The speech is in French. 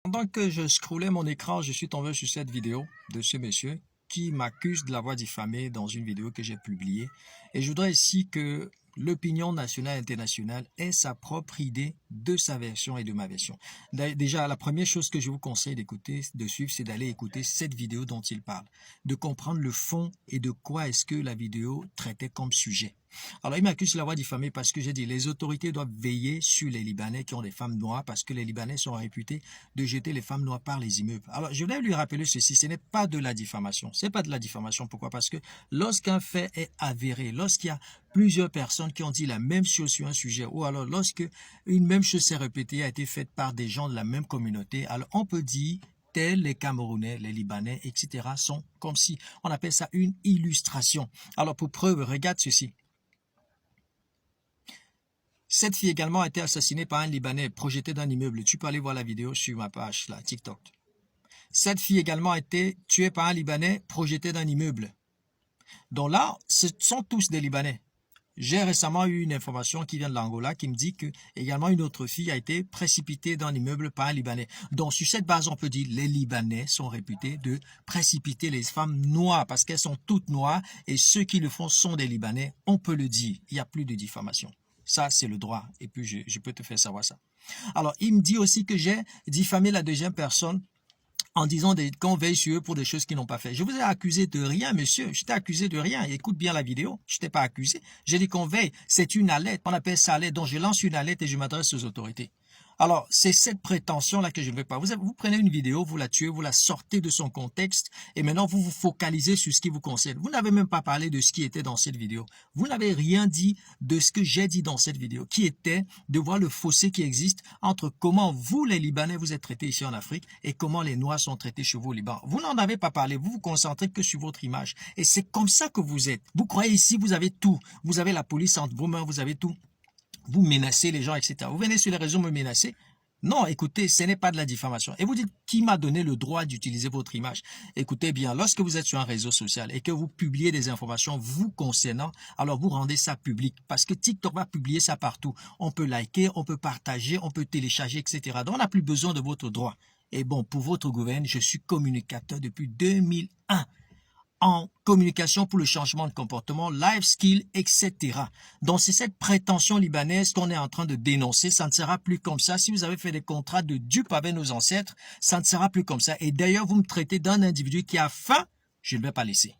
Pendant que je scrollais mon écran, je suis tombé sur cette vidéo de ce monsieur qui m'accuse de l'avoir diffamé dans une vidéo que j'ai publiée. Et je voudrais ici que l'opinion nationale et internationale ait sa propre idée de sa version et de ma version. Déjà, la première chose que je vous conseille d'écouter, de suivre, c'est d'aller écouter cette vidéo dont il parle, de comprendre le fond et de quoi est-ce que la vidéo traitait comme sujet. Alors, il m'accuse de l'avoir diffamé parce que j'ai dit les autorités doivent veiller sur les Libanais qui ont des femmes noires parce que les Libanais sont réputés de jeter les femmes noires par les immeubles. Alors, je voulais lui rappeler ceci, ce n'est pas de la diffamation. Ce n'est pas de la diffamation. Pourquoi? Parce que lorsqu'un fait est avéré, lorsqu'il y a plusieurs personnes qui ont dit la même chose sur un sujet, ou alors lorsque une même chose s'est répétée, a été faite par des gens de la même communauté, alors on peut dire tels les Camerounais, les Libanais, etc. sont comme si, on appelle ça une illustration. Alors, pour preuve, regarde ceci. Cette fille également a été assassinée par un Libanais projeté d'un immeuble. Tu peux aller voir la vidéo sur ma page, là, TikTok. Cette fille également a été tuée par un Libanais projeté d'un immeuble. Donc là, ce sont tous des Libanais. J'ai récemment eu une information qui vient de l'Angola qui me dit que également une autre fille a été précipitée dans l'immeuble par un Libanais. Donc sur cette base, on peut dire que les Libanais sont réputés de précipiter les femmes noires parce qu'elles sont toutes noires et ceux qui le font sont des Libanais. On peut le dire, il n'y a plus de diffamation. Ça, c'est le droit. Et puis, je peux te faire savoir ça. Alors, il me dit aussi que j'ai diffamé la deuxième personne en disant qu'on veille sur eux pour des choses qu'ils n'ont pas fait. Je vous ai accusé de rien, monsieur. Je t'ai accusé de rien. Écoute bien la vidéo. Je t'ai pas accusé. J'ai dit qu'on veille. C'est une alerte. On appelle ça alerte. Donc, je lance une alerte et je m'adresse aux autorités. Alors, c'est cette prétention-là que je ne veux pas. Vous prenez une vidéo, vous la tuez, vous la sortez de son contexte et maintenant vous vous focalisez sur ce qui vous concerne. Vous n'avez même pas parlé de ce qui était dans cette vidéo. Vous n'avez rien dit de ce que j'ai dit dans cette vidéo, qui était de voir le fossé qui existe entre comment vous, les Libanais, vous êtes traités ici en Afrique et comment les Noirs sont traités chez vous au Liban. Vous n'en avez pas parlé. Vous vous concentrez que sur votre image. Et c'est comme ça que vous êtes. Vous croyez ici, vous avez tout. Vous avez la police entre vos mains, vous avez tout. Vous menacez les gens, etc. Vous venez sur les réseaux me menacer. Non, écoutez, ce n'est pas de la diffamation. Et vous dites, qui m'a donné le droit d'utiliser votre image? Écoutez bien, lorsque vous êtes sur un réseau social et que vous publiez des informations vous concernant, alors vous rendez ça public parce que TikTok va publier ça partout. On peut liker, on peut partager, on peut télécharger, etc. Donc, on n'a plus besoin de votre droit. Et bon, pour votre gouvernement, je suis communicateur depuis 2001. En communication pour le changement de comportement, life skill, etc. Donc, c'est cette prétention libanaise qu'on est en train de dénoncer. Ça ne sera plus comme ça. Si vous avez fait des contrats de dupes avec nos ancêtres, ça ne sera plus comme ça. Et d'ailleurs, vous me traitez d'un individu qui a faim, je ne vais pas laisser.